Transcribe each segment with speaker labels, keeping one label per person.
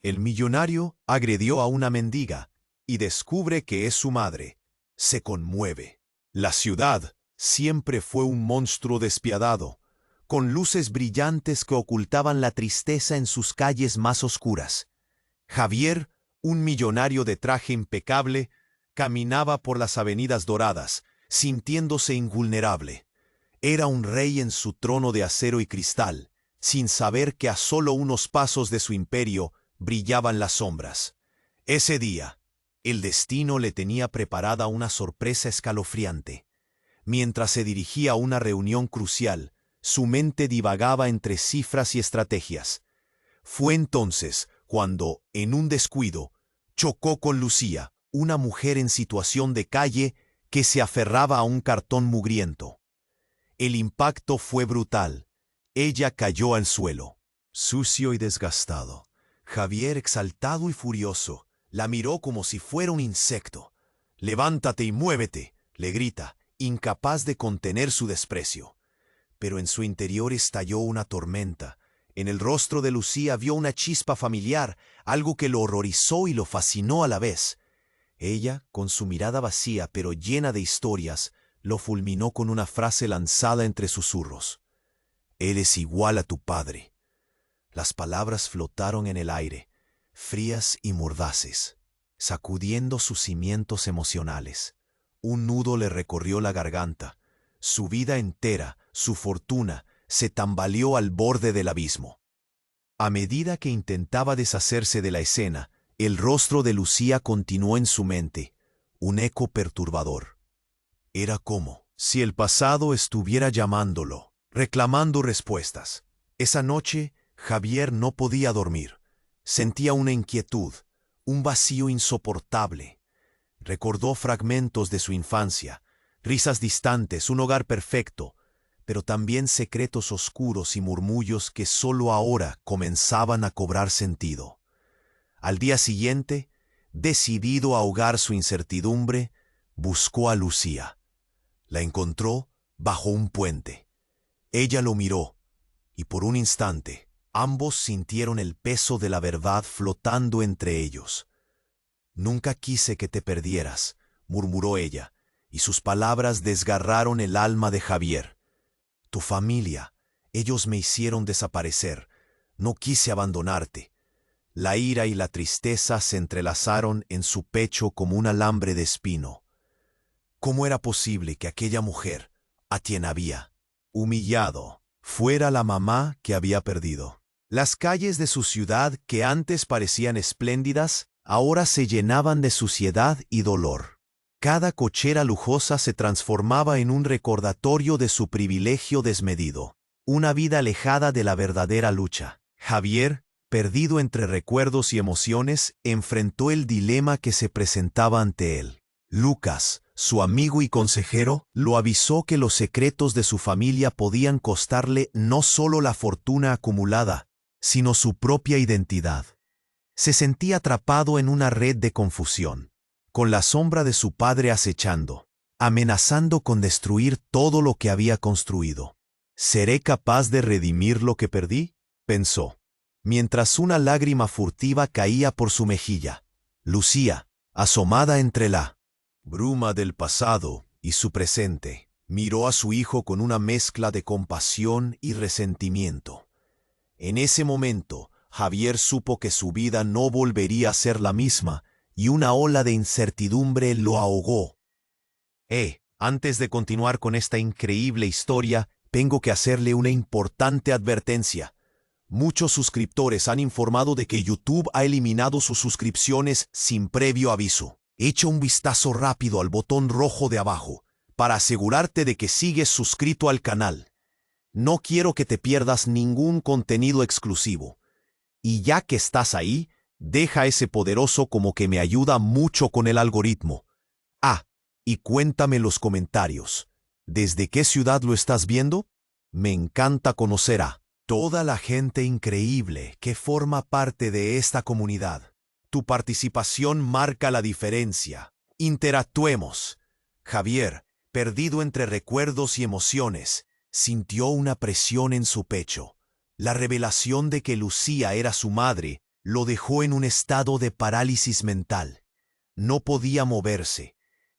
Speaker 1: El millonario agredió a una mendiga y descubre que es su madre. Se conmueve. La ciudad siempre fue un monstruo despiadado, con luces brillantes que ocultaban la tristeza en sus calles más oscuras. Javier, un millonario de traje impecable, caminaba por las avenidas doradas, sintiéndose invulnerable. Era un rey en su trono de acero y cristal, sin saber que a solo unos pasos de su imperio brillaban las sombras. Ese día, el destino le tenía preparada una sorpresa escalofriante. Mientras se dirigía a una reunión crucial, su mente divagaba entre cifras y estrategias. Fue entonces cuando, en un descuido, chocó con Lucía, una mujer en situación de calle que se aferraba a un cartón mugriento. El impacto fue brutal. Ella cayó al suelo, sucio y desgastado. Javier, exaltado y furioso, la miró como si fuera un insecto. «Levántate y muévete», le grita, incapaz de contener su desprecio. Pero en su interior estalló una tormenta. En el rostro de Lucía vio una chispa familiar, algo que lo horrorizó y lo fascinó a la vez. Ella, con su mirada vacía pero llena de historias, lo fulminó con una frase lanzada entre susurros. «Eres igual a tu padre». Las palabras flotaron en el aire, frías y mordaces, sacudiendo sus cimientos emocionales. Un nudo le recorrió la garganta. Su vida entera, su fortuna, se tambaleó al borde del abismo. A medida que intentaba deshacerse de la escena, el rostro de Lucía continuó en su mente, un eco perturbador. Era como si el pasado estuviera llamándolo, reclamando respuestas. Esa noche, Javier no podía dormir. Sentía una inquietud, un vacío insoportable. Recordó fragmentos de su infancia, risas distantes, un hogar perfecto, pero también secretos oscuros y murmullos que solo ahora comenzaban a cobrar sentido. Al día siguiente, decidido a ahogar su incertidumbre, buscó a Lucía. La encontró bajo un puente. Ella lo miró, y por un instante, ambos sintieron el peso de la verdad flotando entre ellos. «Nunca quise que te perdieras», murmuró ella, y sus palabras desgarraron el alma de Javier. «Tu familia, ellos me hicieron desaparecer. No quise abandonarte». La ira y la tristeza se entrelazaron en su pecho como un alambre de espino. ¿Cómo era posible que aquella mujer, a quien había humillado, fuera la mamá que había perdido? Las calles de su ciudad, que antes parecían espléndidas, ahora se llenaban de suciedad y dolor. Cada cochera lujosa se transformaba en un recordatorio de su privilegio desmedido, una vida alejada de la verdadera lucha. Javier, perdido entre recuerdos y emociones, enfrentó el dilema que se presentaba ante él. Lucas, su amigo y consejero, lo avisó que los secretos de su familia podían costarle no solo la fortuna acumulada, sino su propia identidad. Se sentía atrapado en una red de confusión, con la sombra de su padre acechando, amenazando con destruir todo lo que había construido. «¿Seré capaz de redimir lo que perdí?», pensó, mientras una lágrima furtiva caía por su mejilla. Lucía, asomada entre la bruma del pasado y su presente, miró a su hijo con una mezcla de compasión y resentimiento. En ese momento, Javier supo que su vida no volvería a ser la misma, y una ola de incertidumbre lo ahogó. Antes de continuar con esta increíble historia, tengo que hacerle una importante advertencia. Muchos suscriptores han informado de que YouTube ha eliminado sus suscripciones sin previo aviso. Echa un vistazo rápido al botón rojo de abajo para asegurarte de que sigues suscrito al canal. No quiero que te pierdas ningún contenido exclusivo. Y ya que estás ahí, deja ese poderoso como que me ayuda mucho con el algoritmo. Y cuéntame en los comentarios, ¿desde qué ciudad lo estás viendo? Me encanta conocer a toda la gente increíble que forma parte de esta comunidad. Tu participación marca la diferencia. Interactuemos. Javier, perdido entre recuerdos y emociones, sintió una presión en su pecho. La revelación de que Lucía era su madre lo dejó en un estado de parálisis mental. No podía moverse.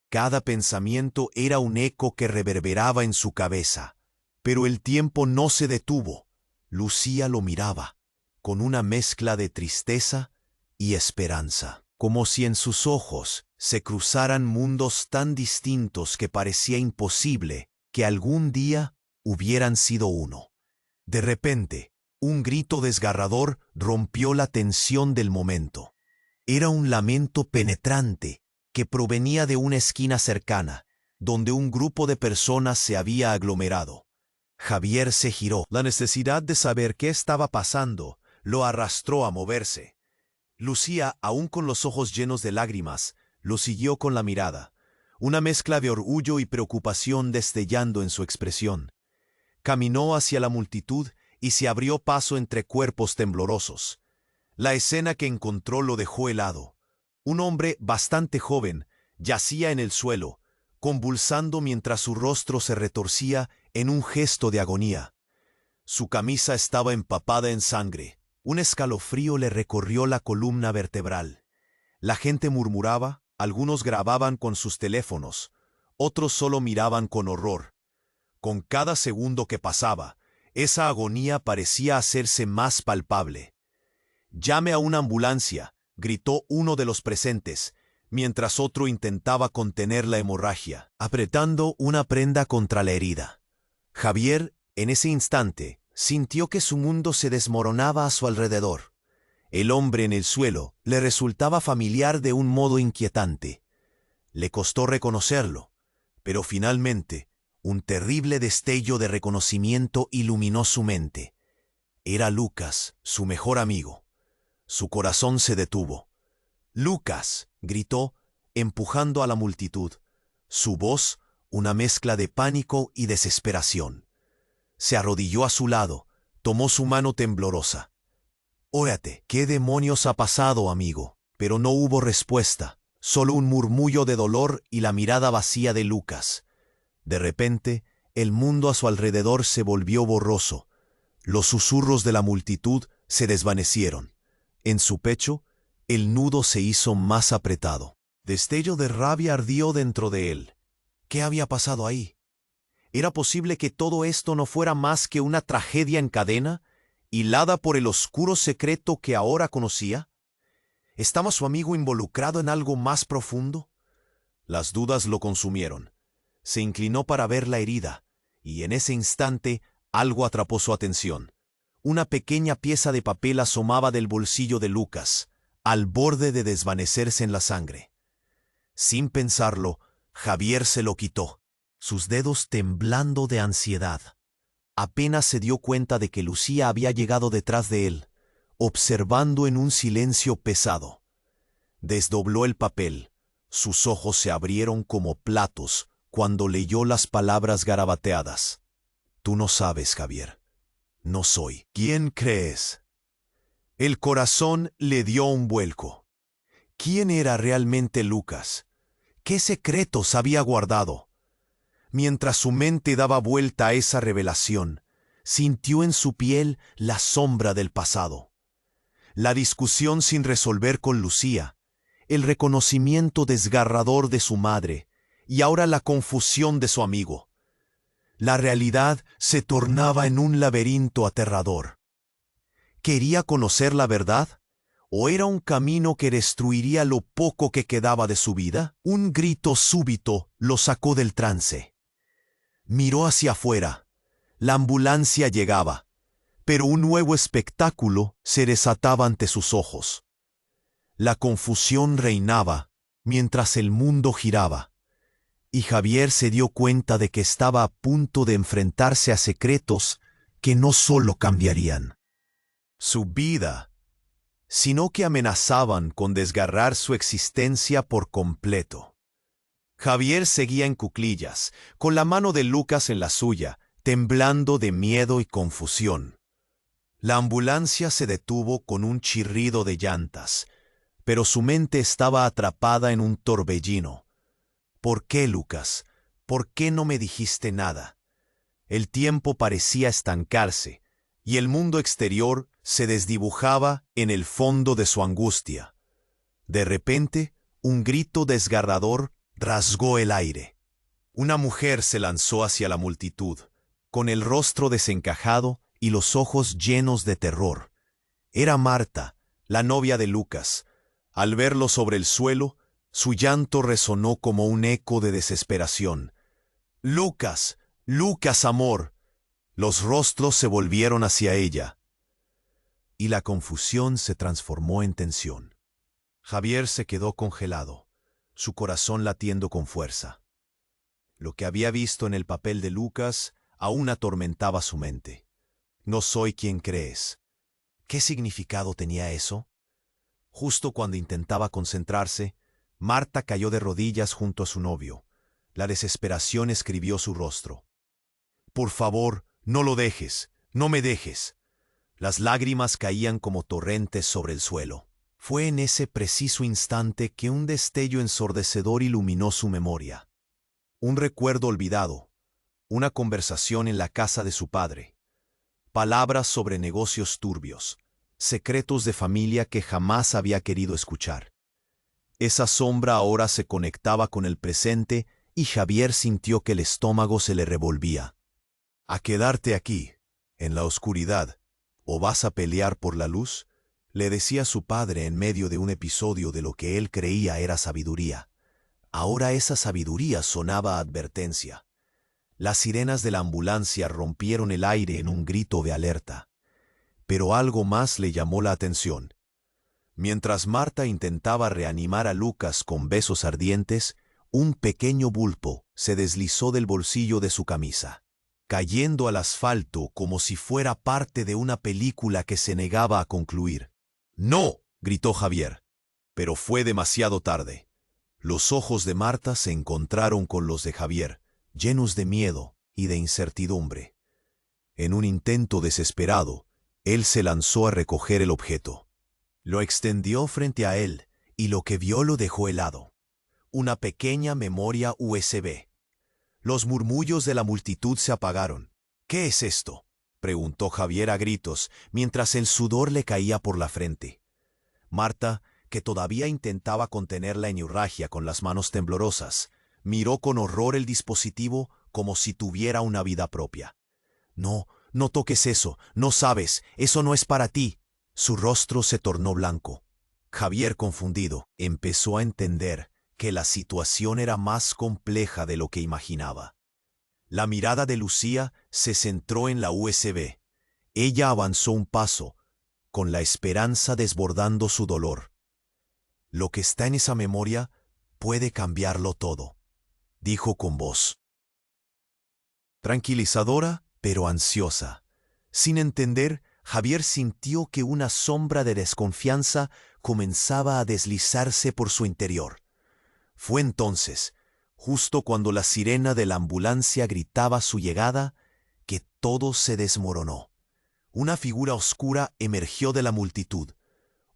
Speaker 1: Cada pensamiento era un eco que reverberaba en su cabeza. Pero el tiempo no se detuvo. Lucía lo miraba, con una mezcla de tristeza y esperanza, como si en sus ojos se cruzaran mundos tan distintos que parecía imposible que algún día hubieran sido uno. De repente, un grito desgarrador rompió la tensión del momento. Era un lamento penetrante que provenía de una esquina cercana, donde un grupo de personas se había aglomerado. Javier se giró. La necesidad de saber qué estaba pasando lo arrastró a moverse. Lucía, aún con los ojos llenos de lágrimas, lo siguió con la mirada, una mezcla de orgullo y preocupación destellando en su expresión. Caminó hacia la multitud y se abrió paso entre cuerpos temblorosos. La escena que encontró lo dejó helado. Un hombre bastante joven yacía en el suelo, convulsando mientras su rostro se retorcía en un gesto de agonía. Su camisa estaba empapada en sangre. Un escalofrío le recorrió la columna vertebral. La gente murmuraba, algunos grababan con sus teléfonos, otros solo miraban con horror. Con cada segundo que pasaba, esa agonía parecía hacerse más palpable. «Llame a una ambulancia», gritó uno de los presentes, mientras otro intentaba contener la hemorragia, apretando una prenda contra la herida. Javier, en ese instante, sintió que su mundo se desmoronaba a su alrededor. El hombre en el suelo le resultaba familiar de un modo inquietante. Le costó reconocerlo, pero finalmente un terrible destello de reconocimiento iluminó su mente. Era Lucas, su mejor amigo. Su corazón se detuvo. «¡Lucas!», gritó, empujando a la multitud. Su voz, una mezcla de pánico y desesperación. Se arrodilló a su lado, tomó su mano temblorosa. «Órate, ¿qué demonios ha pasado, amigo?». Pero no hubo respuesta, solo un murmullo de dolor y la mirada vacía de Lucas. De repente, el mundo a su alrededor se volvió borroso. Los susurros de la multitud se desvanecieron. En su pecho, el nudo se hizo más apretado. Destello de rabia ardió dentro de él. ¿Qué había pasado ahí? ¿Era posible que todo esto no fuera más que una tragedia en cadena, hilada por el oscuro secreto que ahora conocía? ¿Estaba su amigo involucrado en algo más profundo? Las dudas lo consumieron. Se inclinó para ver la herida, y en ese instante algo atrapó su atención. Una pequeña pieza de papel asomaba del bolsillo de Lucas, al borde de desvanecerse en la sangre. Sin pensarlo, Javier se lo quitó, sus dedos temblando de ansiedad. Apenas se dio cuenta de que Lucía había llegado detrás de él, observando en un silencio pesado. Desdobló el papel. Sus ojos se abrieron como platos cuando leyó las palabras garabateadas. «Tú no sabes, Javier. No soy. ¿Quién crees?». El corazón le dio un vuelco. ¿Quién era realmente Lucas? ¿Qué secretos había guardado? Mientras su mente daba vuelta a esa revelación, sintió en su piel la sombra del pasado. La discusión sin resolver con Lucía, el reconocimiento desgarrador de su madre y ahora la confusión de su amigo. La realidad se tornaba en un laberinto aterrador. ¿Quería conocer la verdad? ¿O era un camino que destruiría lo poco que quedaba de su vida? Un grito súbito lo sacó del trance. Miró hacia afuera. La ambulancia llegaba, pero un nuevo espectáculo se desataba ante sus ojos. La confusión reinaba mientras el mundo giraba, y Javier se dio cuenta de que estaba a punto de enfrentarse a secretos que no solo cambiarían su vida, sino que amenazaban con desgarrar su existencia por completo. Javier seguía en cuclillas, con la mano de Lucas en la suya, temblando de miedo y confusión. La ambulancia se detuvo con un chirrido de llantas, pero su mente estaba atrapada en un torbellino. ¿Por qué, Lucas? ¿Por qué no me dijiste nada? El tiempo parecía estancarse, y el mundo exterior se desdibujaba en el fondo de su angustia. De repente, un grito desgarrador rasgó el aire. Una mujer se lanzó hacia la multitud, con el rostro desencajado y los ojos llenos de terror. Era Marta, la novia de Lucas. Al verlo sobre el suelo, su llanto resonó como un eco de desesperación. «Lucas, Lucas, amor». Los rostros se volvieron hacia ella, y la confusión se transformó en tensión. Javier se quedó congelado, su corazón latiendo con fuerza. Lo que había visto en el papel de Lucas aún atormentaba su mente. «No soy quien crees». ¿Qué significado tenía eso? Justo cuando intentaba concentrarse, Marta cayó de rodillas junto a su novio. La desesperación escribió su rostro. «Por favor, no lo dejes, no me dejes». Las lágrimas caían como torrentes sobre el suelo. Fue en ese preciso instante que un destello ensordecedor iluminó su memoria. Un recuerdo olvidado, una conversación en la casa de su padre, palabras sobre negocios turbios, secretos de familia que jamás había querido escuchar. Esa sombra ahora se conectaba con el presente y Javier sintió que el estómago se le revolvía. «¿A quedarte aquí, en la oscuridad, o vas a pelear por la luz?», le decía su padre en medio de un episodio de lo que él creía era sabiduría. Ahora esa sabiduría sonaba a advertencia. Las sirenas de la ambulancia rompieron el aire en un grito de alerta. Pero algo más le llamó la atención. Mientras Marta intentaba reanimar a Lucas con besos ardientes, un pequeño bulto se deslizó del bolsillo de su camisa, cayendo al asfalto como si fuera parte de una película que se negaba a concluir. «¡No!», gritó Javier. Pero fue demasiado tarde. Los ojos de Marta se encontraron con los de Javier, llenos de miedo y de incertidumbre. En un intento desesperado, él se lanzó a recoger el objeto. Lo extendió frente a él y lo que vio lo dejó helado. Una pequeña memoria USB. Los murmullos de la multitud se apagaron. «¿Qué es esto?», preguntó Javier a gritos, mientras el sudor le caía por la frente. Marta, que todavía intentaba contener la hemorragia con las manos temblorosas, miró con horror el dispositivo como si tuviera una vida propia. «No, no toques eso, no sabes, eso no es para ti». Su rostro se tornó blanco. Javier, confundido, empezó a entender que la situación era más compleja de lo que imaginaba. La mirada de Lucía se centró en la USB. Ella avanzó un paso, con la esperanza desbordando su dolor. «Lo que está en esa memoria puede cambiarlo todo», dijo con voz tranquilizadora, pero ansiosa. Sin entender, Javier sintió que una sombra de desconfianza comenzaba a deslizarse por su interior. Fue entonces, justo cuando la sirena de la ambulancia gritaba su llegada, que todo se desmoronó. Una figura oscura emergió de la multitud.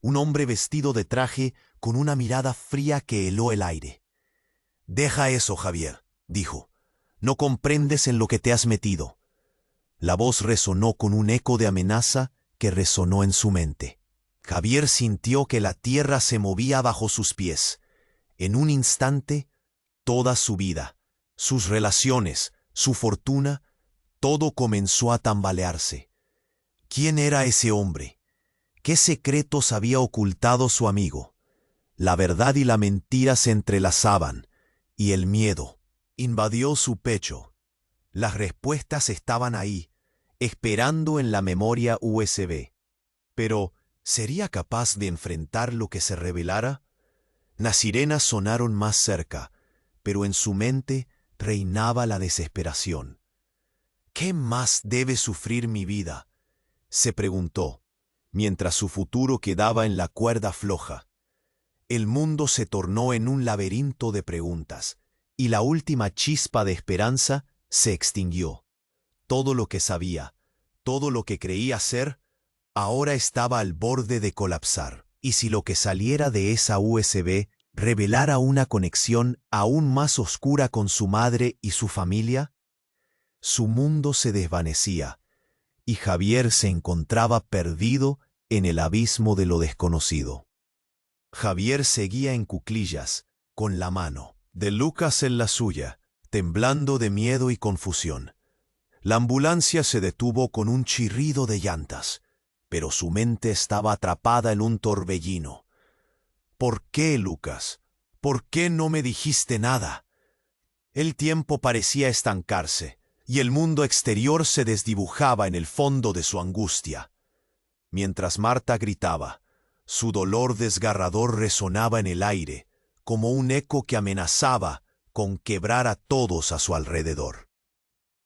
Speaker 1: Un hombre vestido de traje con una mirada fría que heló el aire. «Deja eso, Javier», dijo. «No comprendes en lo que te has metido». La voz resonó con un eco de amenaza que resonó en su mente. Javier sintió que la tierra se movía bajo sus pies. En un instante, toda su vida, sus relaciones, su fortuna, todo comenzó a tambalearse. ¿Quién era ese hombre? ¿Qué secretos había ocultado su amigo? La verdad y la mentira se entrelazaban, y el miedo invadió su pecho. Las respuestas estaban ahí, esperando en la memoria USB. Pero, ¿sería capaz de enfrentar lo que se revelara? Las sirenas sonaron más cerca, pero en su mente reinaba la desesperación. «¿Qué más debe sufrir mi vida?», se preguntó, mientras su futuro quedaba en la cuerda floja. El mundo se tornó en un laberinto de preguntas, y la última chispa de esperanza se extinguió. Todo lo que sabía, todo lo que creía ser, ahora estaba al borde de colapsar. ¿Y si lo que saliera de esa USB revelara una conexión aún más oscura con su madre y su familia? Su mundo se desvanecía, y Javier se encontraba perdido en el abismo de lo desconocido. Javier seguía en cuclillas, con la mano de Lucas en la suya, temblando de miedo y confusión. La ambulancia se detuvo con un chirrido de llantas, pero su mente estaba atrapada en un torbellino. ¿Por qué, Lucas? ¿Por qué no me dijiste nada? El tiempo parecía estancarse, y el mundo exterior se desdibujaba en el fondo de su angustia. Mientras Marta gritaba, su dolor desgarrador resonaba en el aire, como un eco que amenazaba con quebrar a todos a su alrededor.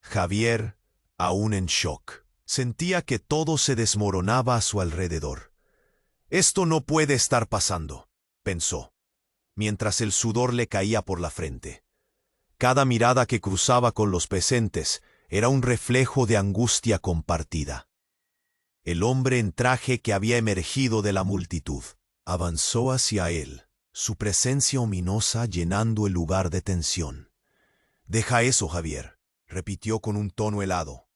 Speaker 1: Javier, aún en shock, sentía que todo se desmoronaba a su alrededor. Esto no puede estar pasando, pensó, mientras el sudor le caía por la frente. Cada mirada que cruzaba con los presentes era un reflejo de angustia compartida. El hombre en traje que había emergido de la multitud avanzó hacia él, su presencia ominosa llenando el lugar de tensión. «Deja eso, Javier», repitió con un tono helado.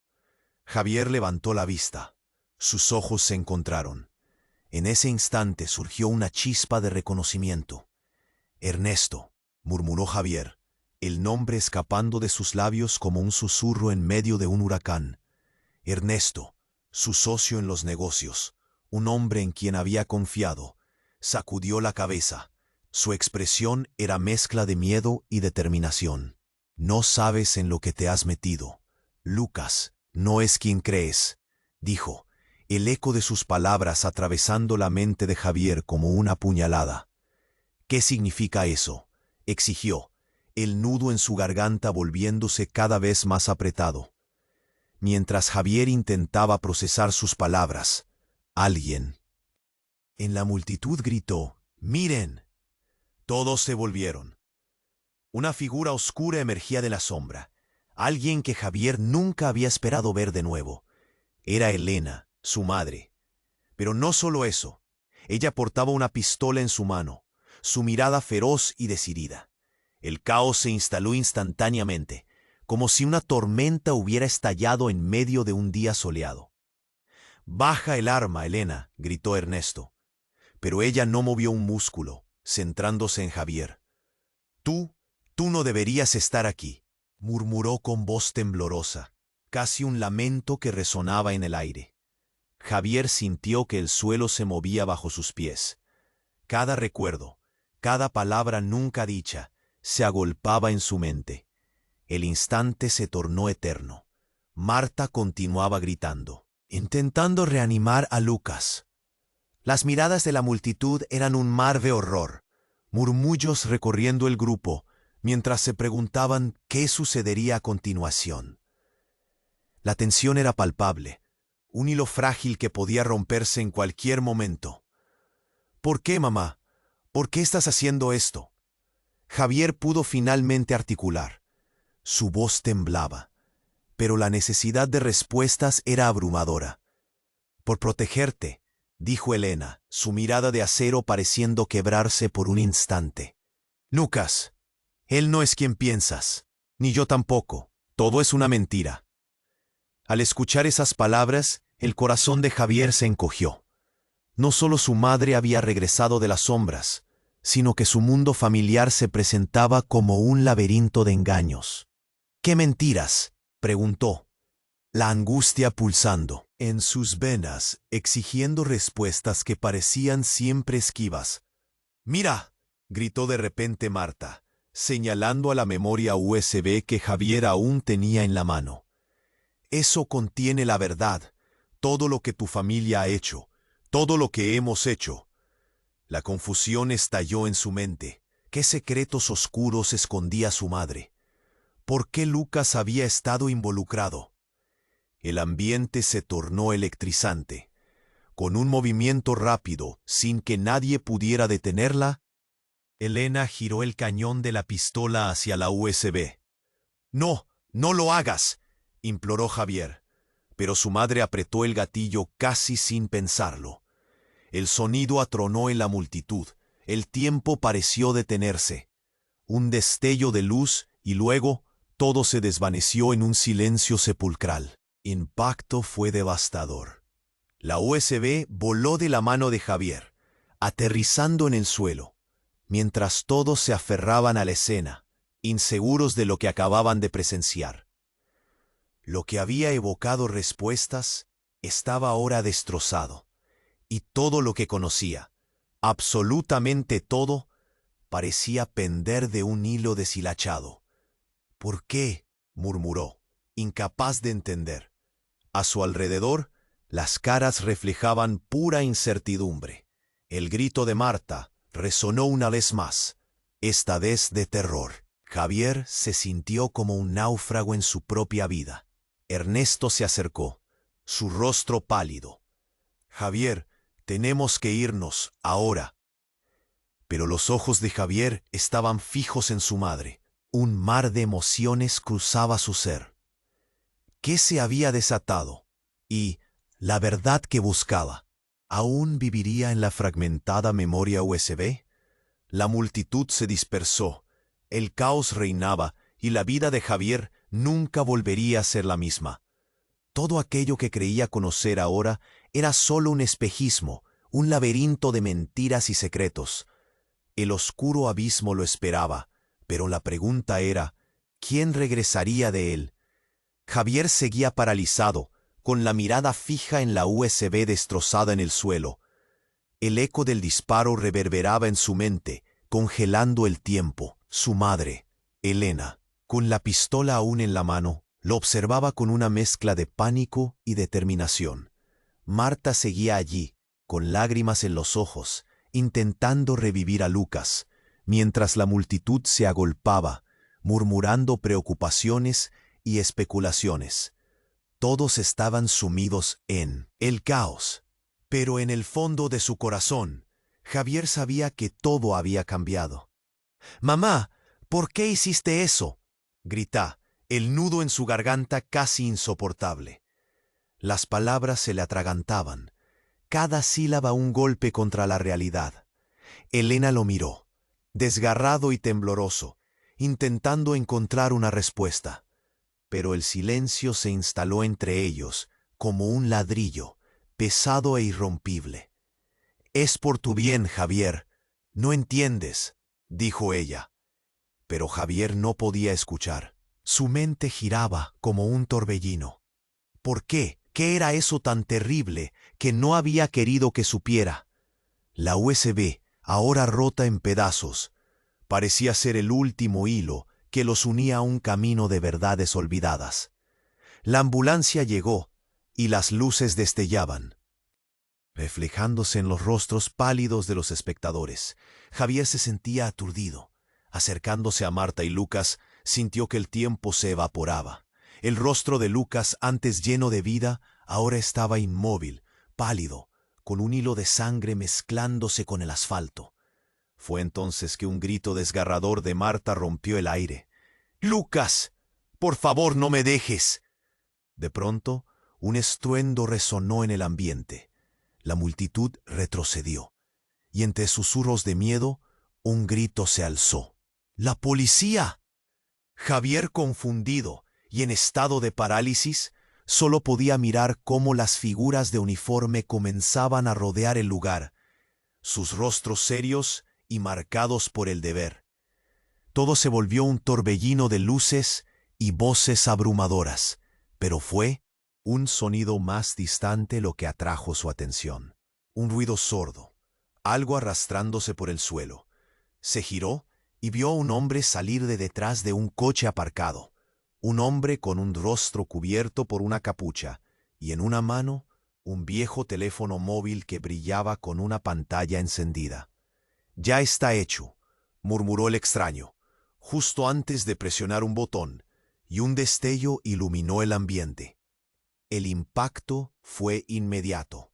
Speaker 1: Javier levantó la vista. Sus ojos se encontraron. En ese instante surgió una chispa de reconocimiento. «Ernesto», murmuró Javier, el nombre escapando de sus labios como un susurro en medio de un huracán. Ernesto, su socio en los negocios, un hombre en quien había confiado, sacudió la cabeza. Su expresión era mezcla de miedo y determinación. «No sabes en lo que te has metido. Lucas no es quien crees», dijo, el eco de sus palabras atravesando la mente de Javier como una puñalada. «¿Qué significa eso?», exigió, el nudo en su garganta volviéndose cada vez más apretado. Mientras Javier intentaba procesar sus palabras, alguien en la multitud gritó: «¡Miren!». Todos se volvieron. Una figura oscura emergía de la sombra, alguien que Javier nunca había esperado ver de nuevo. Era Elena, su madre. Pero no solo eso, ella portaba una pistola en su mano, su mirada feroz y decidida. El caos se instaló instantáneamente, como si una tormenta hubiera estallado en medio de un día soleado. «Baja el arma, Elena», gritó Ernesto. Pero ella no movió un músculo, centrándose en Javier. Tú no deberías estar aquí», murmuró con voz temblorosa, casi un lamento que resonaba en el aire. Javier sintió que el suelo se movía bajo sus pies. Cada recuerdo, cada palabra nunca dicha, se agolpaba en su mente. El instante se tornó eterno. Marta continuaba gritando, intentando reanimar a Lucas. Las miradas de la multitud eran un mar de horror, murmullos recorriendo el grupo, mientras se preguntaban qué sucedería a continuación. La tensión era palpable, un hilo frágil que podía romperse en cualquier momento. «¿Por qué, mamá? ¿Por qué estás haciendo esto?». Javier pudo finalmente articular. Su voz temblaba, pero la necesidad de respuestas era abrumadora. «Por protegerte», dijo Elena, su mirada de acero pareciendo quebrarse por un instante. «Lucas, él no es quien piensas, ni yo tampoco. Todo es una mentira». Al escuchar esas palabras, el corazón de Javier se encogió. No solo su madre había regresado de las sombras, sino que su mundo familiar se presentaba como un laberinto de engaños. «¿Qué mentiras?», preguntó, la angustia pulsando en sus venas, exigiendo respuestas que parecían siempre esquivas. «Mira», gritó de repente Marta, señalando a la memoria USB que Javier aún tenía en la mano. «Eso contiene la verdad, todo lo que tu familia ha hecho, todo lo que hemos hecho». La confusión estalló en su mente. ¿Qué secretos oscuros escondía su madre? ¿Por qué Lucas había estado involucrado? El ambiente se tornó electrizante. Con un movimiento rápido, sin que nadie pudiera detenerla, Elena giró el cañón de la pistola hacia la USB. «No, no lo hagas», imploró Javier, pero su madre apretó el gatillo casi sin pensarlo. El sonido atronó en la multitud, el tiempo pareció detenerse. Un destello de luz y luego todo se desvaneció en un silencio sepulcral. Impacto fue devastador. La USB voló de la mano de Javier, aterrizando en el suelo, mientras todos se aferraban a la escena, inseguros de lo que acababan de presenciar. Lo que había evocado respuestas estaba ahora destrozado, y todo lo que conocía, absolutamente todo, parecía pender de un hilo deshilachado. ¿Por qué?, murmuró, incapaz de entender. A su alrededor, las caras reflejaban pura incertidumbre. El grito de Marta resonó una vez más, esta vez de terror. Javier se sintió como un náufrago en su propia vida. Ernesto se acercó, su rostro pálido. Javier, tenemos que irnos, ahora. Pero los ojos de Javier estaban fijos en su madre. Un mar de emociones cruzaba su ser. ¿Qué se había desatado? Y la verdad que buscaba, ¿aún viviría en la fragmentada memoria USB? La multitud se dispersó, el caos reinaba y la vida de Javier nunca volvería a ser la misma. Todo aquello que creía conocer ahora era solo un espejismo, un laberinto de mentiras y secretos. El oscuro abismo lo esperaba, pero la pregunta era, ¿quién regresaría de él? Javier seguía paralizado, con la mirada fija en la USB destrozada en el suelo. El eco del disparo reverberaba en su mente, congelando el tiempo. Su madre, Elena, con la pistola aún en la mano, lo observaba con una mezcla de pánico y determinación. Marta seguía allí, con lágrimas en los ojos, intentando revivir a Lucas, mientras la multitud se agolpaba, murmurando preocupaciones y especulaciones. Todos estaban sumidos en el caos, pero en el fondo de su corazón, Javier sabía que todo había cambiado. «Mamá, ¿por qué hiciste eso?», gritó, el nudo en su garganta casi insoportable. Las palabras se le atragantaban, cada sílaba un golpe contra la realidad. Elena lo miró, desgarrado y tembloroso, intentando encontrar una respuesta. Pero el silencio se instaló entre ellos, como un ladrillo, pesado e irrompible. «Es por tu bien, Javier. No entiendes», dijo ella. Pero Javier no podía escuchar. Su mente giraba como un torbellino. ¿Por qué? ¿Qué era eso tan terrible que no había querido que supiera? La USB, ahora rota en pedazos, parecía ser el último hilo que los unía a un camino de verdades olvidadas. La ambulancia llegó y las luces destellaban, reflejándose en los rostros pálidos de los espectadores. Javier se sentía aturdido. Acercándose a Marta y Lucas, sintió que el tiempo se evaporaba. El rostro de Lucas, antes lleno de vida, ahora estaba inmóvil, pálido, con un hilo de sangre mezclándose con el asfalto. Fue entonces que un grito desgarrador de Marta rompió el aire. «¡Lucas! ¡Por favor, no me dejes!». De pronto, un estruendo resonó en el ambiente. La multitud retrocedió, y entre susurros de miedo, un grito se alzó. «¡La policía!». Javier, confundido y en estado de parálisis, solo podía mirar cómo las figuras de uniforme comenzaban a rodear el lugar, sus rostros serios y marcados por el deber. Todo se volvió un torbellino de luces y voces abrumadoras, pero fue un sonido más distante lo que atrajo su atención. Un ruido sordo, algo arrastrándose por el suelo. Se giró y vio a un hombre salir de detrás de un coche aparcado. Un hombre con un rostro cubierto por una capucha y en una mano un viejo teléfono móvil que brillaba con una pantalla encendida. «Ya está hecho», murmuró el extraño, justo antes de presionar un botón, y un destello iluminó el ambiente. El impacto fue inmediato.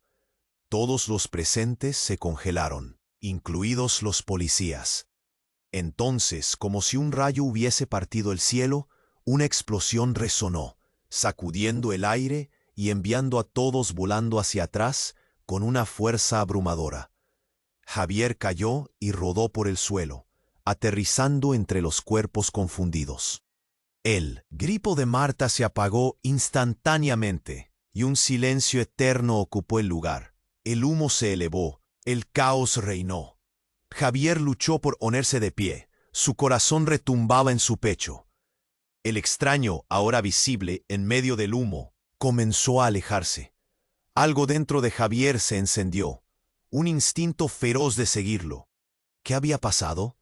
Speaker 1: Todos los presentes se congelaron, incluidos los policías. Entonces, como si un rayo hubiese partido el cielo, una explosión resonó, sacudiendo el aire y enviando a todos volando hacia atrás con una fuerza abrumadora. Javier cayó y rodó por el suelo, aterrizando entre los cuerpos confundidos. El grito de Marta se apagó instantáneamente y un silencio eterno ocupó el lugar. El humo se elevó, el caos reinó. Javier luchó por ponerse de pie, su corazón retumbaba en su pecho. El extraño, ahora visible en medio del humo, comenzó a alejarse. Algo dentro de Javier se encendió, un instinto feroz de seguirlo. ¿Qué había pasado?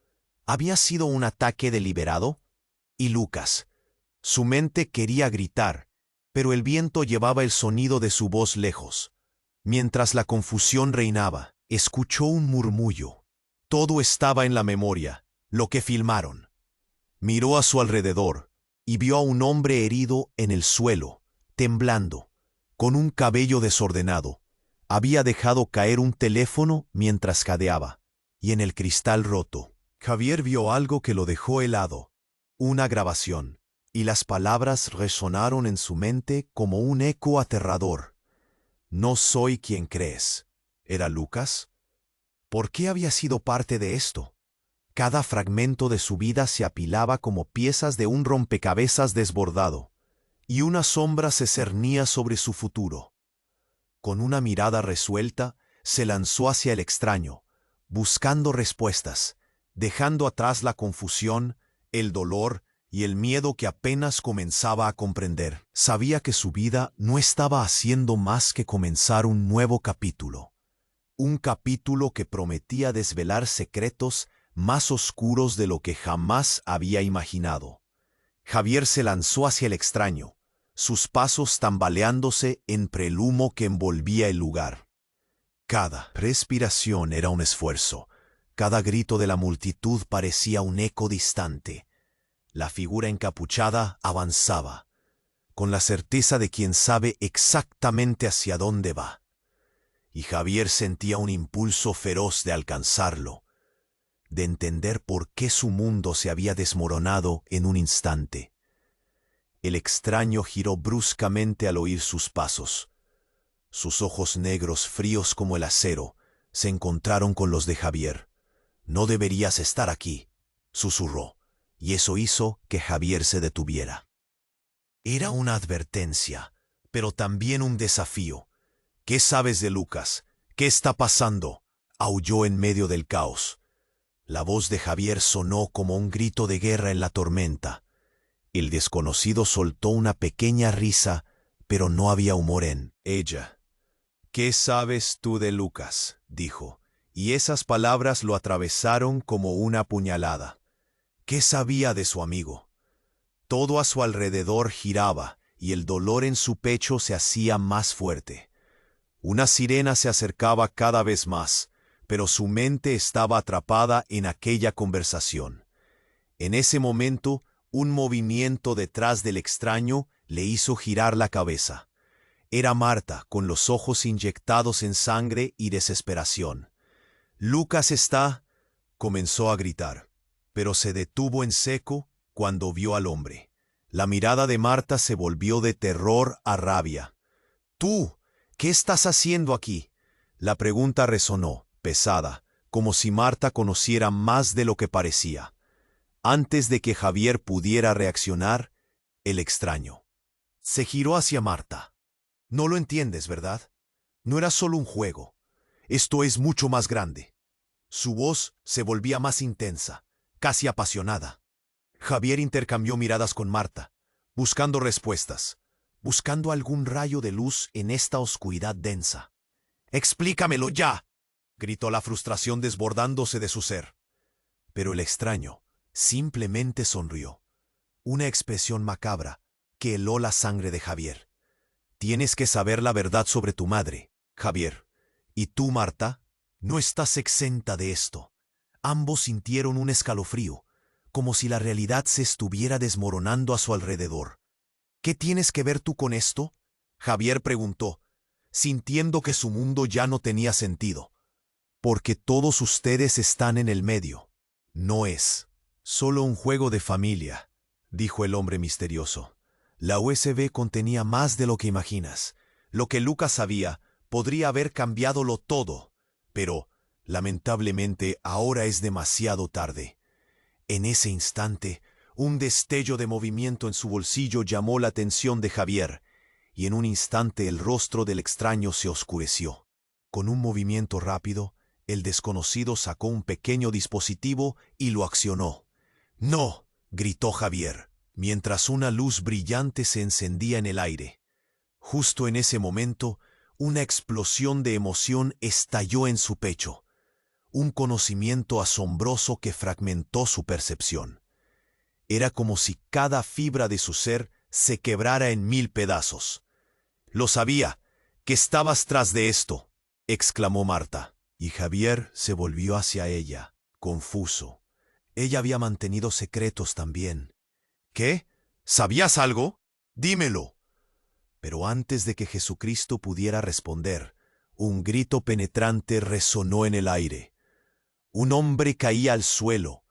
Speaker 1: ¿Había sido un ataque deliberado? Y Lucas. Su mente quería gritar, pero el viento llevaba el sonido de su voz lejos. Mientras la confusión reinaba, escuchó un murmullo. Todo estaba en la memoria, lo que filmaron. Miró a su alrededor y vio a un hombre herido en el suelo, temblando, con un cabello desordenado. Había dejado caer un teléfono mientras jadeaba, y en el cristal roto, Javier vio algo que lo dejó helado, una grabación, y las palabras resonaron en su mente como un eco aterrador. No soy quien crees. ¿Era Lucas? ¿Por qué había sido parte de esto? Cada fragmento de su vida se apilaba como piezas de un rompecabezas desbordado, y una sombra se cernía sobre su futuro. Con una mirada resuelta, se lanzó hacia el extraño, buscando respuestas, dejando atrás la confusión, el dolor y el miedo que apenas comenzaba a comprender. Sabía que su vida no estaba haciendo más que comenzar un nuevo capítulo. Un capítulo que prometía desvelar secretos más oscuros de lo que jamás había imaginado. Javier se lanzó hacia el extraño, sus pasos tambaleándose entre el humo que envolvía el lugar. Cada respiración era un esfuerzo, cada grito de la multitud parecía un eco distante. La figura encapuchada avanzaba, con la certeza de quien sabe exactamente hacia dónde va. Y Javier sentía un impulso feroz de alcanzarlo, de entender por qué su mundo se había desmoronado en un instante. El extraño giró bruscamente al oír sus pasos. Sus ojos negros, fríos como el acero, se encontraron con los de Javier. «No deberías estar aquí», susurró, y eso hizo que Javier se detuviera. Era una advertencia, pero también un desafío. «¿Qué sabes de Lucas? ¿Qué está pasando?», aulló en medio del caos. La voz de Javier sonó como un grito de guerra en la tormenta. El desconocido soltó una pequeña risa, pero no había humor en ella. «¿Qué sabes tú de Lucas?», dijo, y esas palabras lo atravesaron como una puñalada. ¿Qué sabía de su amigo? Todo a su alrededor giraba, y el dolor en su pecho se hacía más fuerte. Una sirena se acercaba cada vez más, pero su mente estaba atrapada en aquella conversación. En ese momento, un movimiento detrás del extraño le hizo girar la cabeza. Era Marta, con los ojos inyectados en sangre y desesperación. «Lucas está», comenzó a gritar, pero se detuvo en seco cuando vio al hombre. La mirada de Marta se volvió de terror a rabia. «Tú, ¿qué estás haciendo aquí?», la pregunta resonó, pesada, como si Marta conociera más de lo que parecía. Antes de que Javier pudiera reaccionar, el extraño se giró hacia Marta. «No lo entiendes, ¿verdad? No era solo un juego. Esto es mucho más grande». Su voz se volvía más intensa, casi apasionada. Javier intercambió miradas con Marta, buscando respuestas, buscando algún rayo de luz en esta oscuridad densa. «¡Explícamelo ya!», gritó la frustración desbordándose de su ser. Pero el extraño simplemente sonrió, una expresión macabra que heló la sangre de Javier. «Tienes que saber la verdad sobre tu madre, Javier. Y tú, Marta, no estás exenta de esto». Ambos sintieron un escalofrío, como si la realidad se estuviera desmoronando a su alrededor. «¿Qué tienes que ver tú con esto?», Javier preguntó, sintiendo que su mundo ya no tenía sentido. «Porque todos ustedes están en el medio. No es solo un juego de familia», dijo el hombre misterioso. «La USB contenía más de lo que imaginas. Lo que Lucas sabía podría haber cambiado todo, pero lamentablemente ahora es demasiado tarde». En ese instante, Un destello de movimiento en su bolsillo llamó la atención de Javier, y en un instante el rostro del extraño se oscureció. Con un movimiento rápido, el desconocido sacó un pequeño dispositivo y lo accionó. ¡No!, gritó Javier, mientras una luz brillante se encendía en el aire. Justo en ese momento, una explosión de emoción estalló en su pecho, un conocimiento asombroso que fragmentó su percepción. Era como si cada fibra de su ser se quebrara en 1000 pedazos. «Lo sabía, que estabas tras de esto», exclamó Marta, y Javier se volvió hacia ella, confuso. Ella había mantenido secretos también. «¿Qué? ¿Sabías algo? Dímelo». Pero antes de que Jesucristo pudiera responder, un grito penetrante resonó en el aire. Un hombre caía al suelo,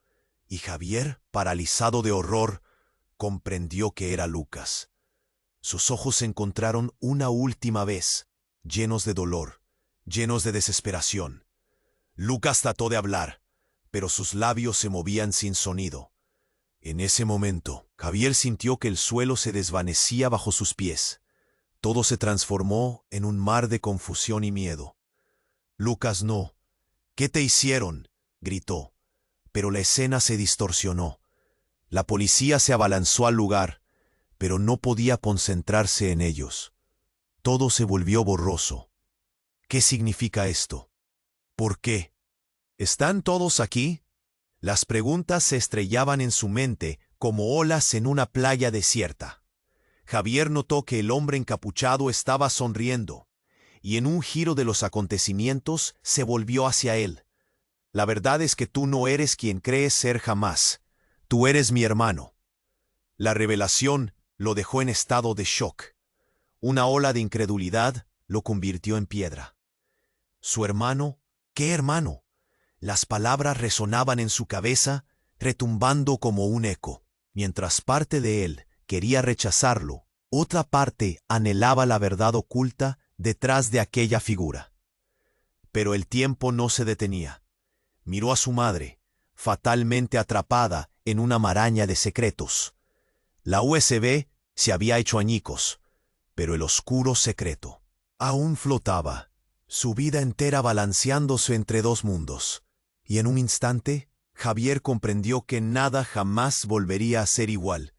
Speaker 1: y Javier, paralizado de horror, comprendió que era Lucas. Sus ojos se encontraron una última vez, llenos de dolor, llenos de desesperación. Lucas trató de hablar, pero sus labios se movían sin sonido. En ese momento, Javier sintió que el suelo se desvanecía bajo sus pies. Todo se transformó en un mar de confusión y miedo. «Lucas, no. ¿Qué te hicieron?», gritó. Pero la escena se distorsionó. La policía se abalanzó al lugar, pero no podía concentrarse en ellos. Todo se volvió borroso. ¿Qué significa esto? ¿Por qué? ¿Están todos aquí? Las preguntas se estrellaban en su mente como olas en una playa desierta. Javier notó que el hombre encapuchado estaba sonriendo, y en un giro de los acontecimientos se volvió hacia él. «La verdad es que tú no eres quien crees ser jamás. Tú eres mi hermano». La revelación lo dejó en estado de shock. Una ola de incredulidad lo convirtió en piedra. ¿Su hermano? ¿Qué hermano? Las palabras resonaban en su cabeza, retumbando como un eco. Mientras parte de él quería rechazarlo, otra parte anhelaba la verdad oculta detrás de aquella figura. Pero el tiempo no se detenía. Miró a su madre, fatalmente atrapada en una maraña de secretos. La USB se había hecho añicos, pero el oscuro secreto aún flotaba, su vida entera balanceándose entre dos mundos. Y en un instante, Javier comprendió que nada jamás volvería a ser igual.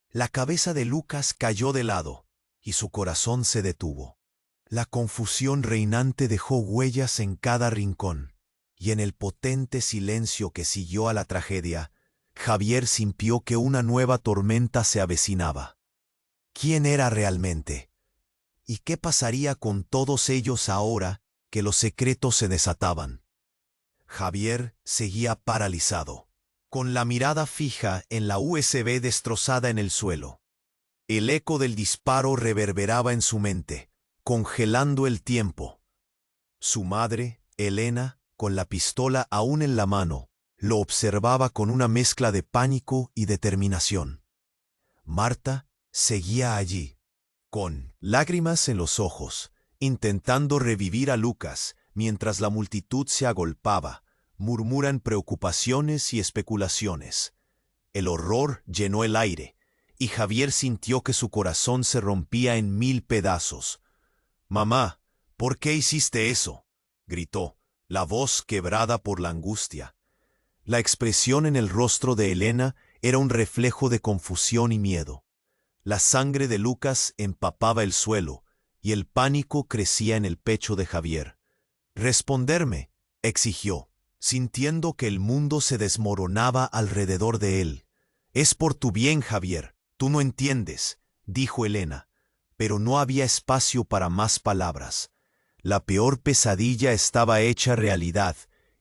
Speaker 1: La cabeza de Lucas cayó de lado, y su corazón se detuvo. La confusión reinante dejó huellas en cada rincón, y en el potente silencio que siguió a la tragedia, Javier sintió que una nueva tormenta se avecinaba. ¿Quién era realmente? ¿Y qué pasaría con todos ellos ahora que los secretos se desataban? Javier seguía paralizado, con la mirada fija en la USB destrozada en el suelo. El eco del disparo reverberaba en su mente, congelando el tiempo. Su madre, Elena, con la pistola aún en la mano, lo observaba con una mezcla de pánico y determinación. Marta seguía allí, con lágrimas en los ojos, intentando revivir a Lucas, mientras la multitud se agolpaba, murmuran preocupaciones y especulaciones. El horror llenó el aire, y Javier sintió que su corazón se rompía en 1000 pedazos. «Mamá, ¿por qué hiciste eso?», gritó, la voz quebrada por la angustia. La expresión en el rostro de Elena era un reflejo de confusión y miedo. La sangre de Lucas empapaba el suelo, y el pánico crecía en el pecho de Javier. «Responderme», exigió, sintiendo que el mundo se desmoronaba alrededor de él. «Es por tu bien, Javier, tú no entiendes», dijo Elena, pero no había espacio para más palabras. La peor pesadilla estaba hecha realidad,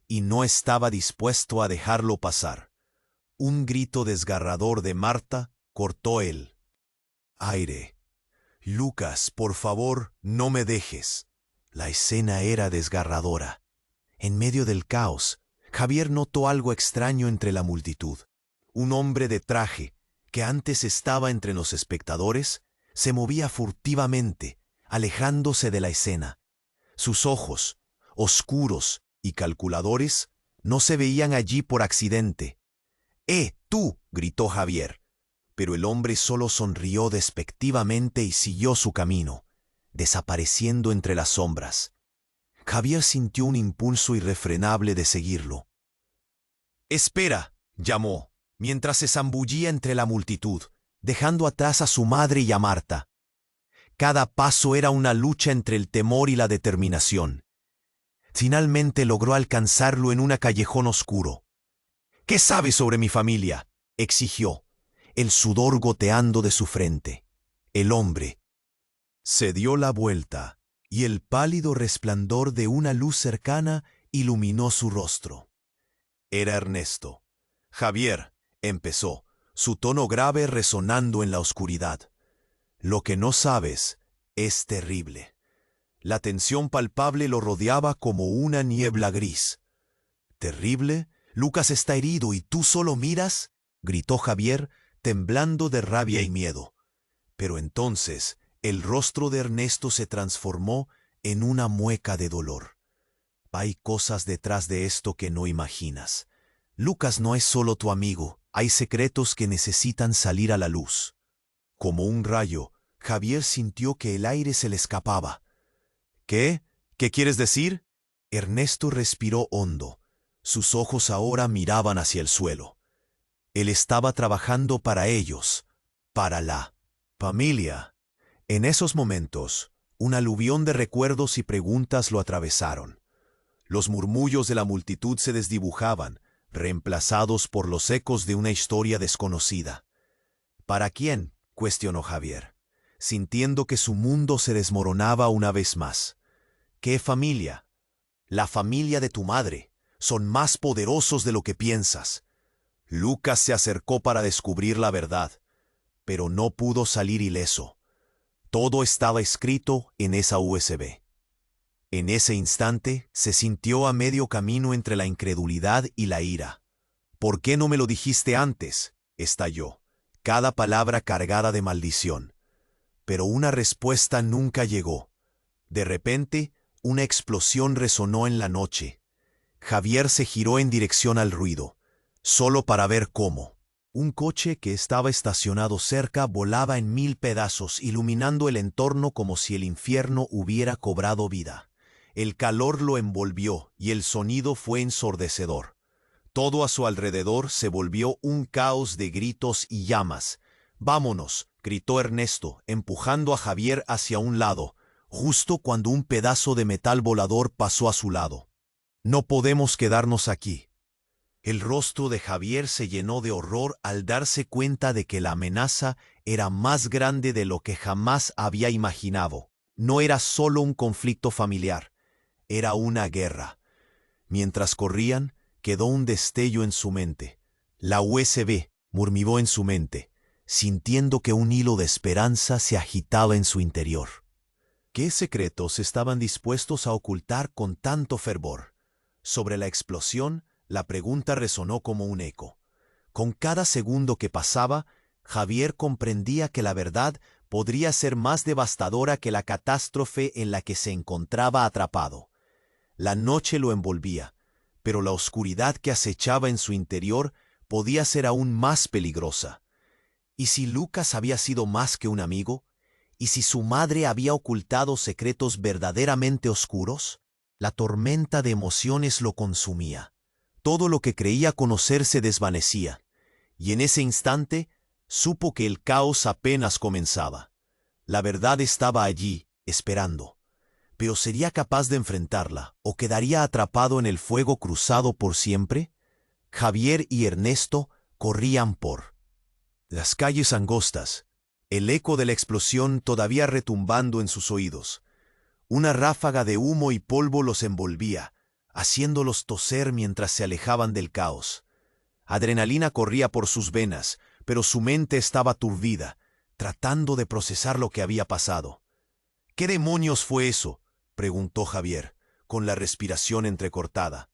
Speaker 1: y no estaba dispuesto a dejarlo pasar. Un grito desgarrador de Marta cortó el aire. «Lucas, por favor, no me dejes». La escena era desgarradora. En medio del caos, Javier notó algo extraño entre la multitud. Un hombre de traje, que antes estaba entre los espectadores, se movía furtivamente, alejándose de la escena. Sus ojos, oscuros y calculadores, no se veían allí por accidente. Tú, gritó Javier, pero el hombre solo sonrió despectivamente y siguió su camino, desapareciendo entre las sombras. Javier sintió un impulso irrefrenable de seguirlo. «Espera», llamó, mientras se zambullía entre la multitud, dejando atrás a su madre y a Marta. Cada paso era una lucha entre el temor y la determinación. Finalmente logró alcanzarlo en un callejón oscuro. «¿Qué sabes sobre mi familia?», exigió, el sudor goteando de su frente. El hombre se dio la vuelta, y el pálido resplandor de una luz cercana iluminó su rostro. Era Ernesto. «Javier», empezó, su tono grave resonando en la oscuridad. «Lo que no sabes es terrible». La tensión palpable lo rodeaba como una niebla gris. «¿Terrible? Lucas está herido y tú solo miras», gritó Javier, temblando de rabia y miedo. Pero entonces el rostro de Ernesto se transformó en una mueca de dolor. «Hay cosas detrás de esto que no imaginas. Lucas no es solo tu amigo, hay secretos que necesitan salir a la luz». Como un rayo, Javier sintió que el aire se le escapaba. «¿Qué? ¿Qué quieres decir?». Ernesto respiró hondo. Sus ojos ahora miraban hacia el suelo. Él estaba trabajando para ellos, para la familia. En esos momentos, un aluvión de recuerdos y preguntas lo atravesaron. Los murmullos de la multitud se desdibujaban, reemplazados por los ecos de una historia desconocida. «¿Para quién?», cuestionó Javier, sintiendo que su mundo se desmoronaba una vez más. «¿Qué familia?». «La familia de tu madre. Son más poderosos de lo que piensas». Lucas se acercó para descubrir la verdad, pero no pudo salir ileso. Todo estaba escrito en esa USB. En ese instante se sintió a medio camino entre la incredulidad y la ira. «¿Por qué no me lo dijiste antes?», estalló, cada palabra cargada de maldición. Pero una respuesta nunca llegó. De repente, una explosión resonó en la noche. Javier se giró en dirección al ruido, solo para ver cómo. Un coche que estaba estacionado cerca volaba en 1000 pedazos, iluminando el entorno como si el infierno hubiera cobrado vida. El calor lo envolvió y el sonido fue ensordecedor. Todo a su alrededor se volvió un caos de gritos y llamas. «Vámonos», gritó Ernesto, empujando a Javier hacia un lado, justo cuando un pedazo de metal volador pasó a su lado. «No podemos quedarnos aquí». El rostro de Javier se llenó de horror al darse cuenta de que la amenaza era más grande de lo que jamás había imaginado. No era solo un conflicto familiar, era una guerra. Mientras corrían, quedó un destello en su mente. «La USB», murmuró en su mente, sintiendo que un hilo de esperanza se agitaba en su interior. ¿Qué secretos estaban dispuestos a ocultar con tanto fervor? Sobre la explosión, la pregunta resonó como un eco. Con cada segundo que pasaba, Javier comprendía que la verdad podría ser más devastadora que la catástrofe en la que se encontraba atrapado. La noche lo envolvía, pero la oscuridad que acechaba en su interior podía ser aún más peligrosa. ¿Y si Lucas había sido más que un amigo? ¿Y si su madre había ocultado secretos verdaderamente oscuros? La tormenta de emociones lo consumía. Todo lo que creía conocer se desvanecía, y en ese instante supo que el caos apenas comenzaba. La verdad estaba allí, esperando. Pero ¿sería capaz de enfrentarla o quedaría atrapado en el fuego cruzado por siempre? Javier y Ernesto corrían por las calles angostas, el eco de la explosión todavía retumbando en sus oídos. Una ráfaga de humo y polvo los envolvía, haciéndolos toser mientras se alejaban del caos. Adrenalina corría por sus venas, pero su mente estaba aturdida, tratando de procesar lo que había pasado. «¿Qué demonios fue eso?», preguntó Javier, con la respiración entrecortada.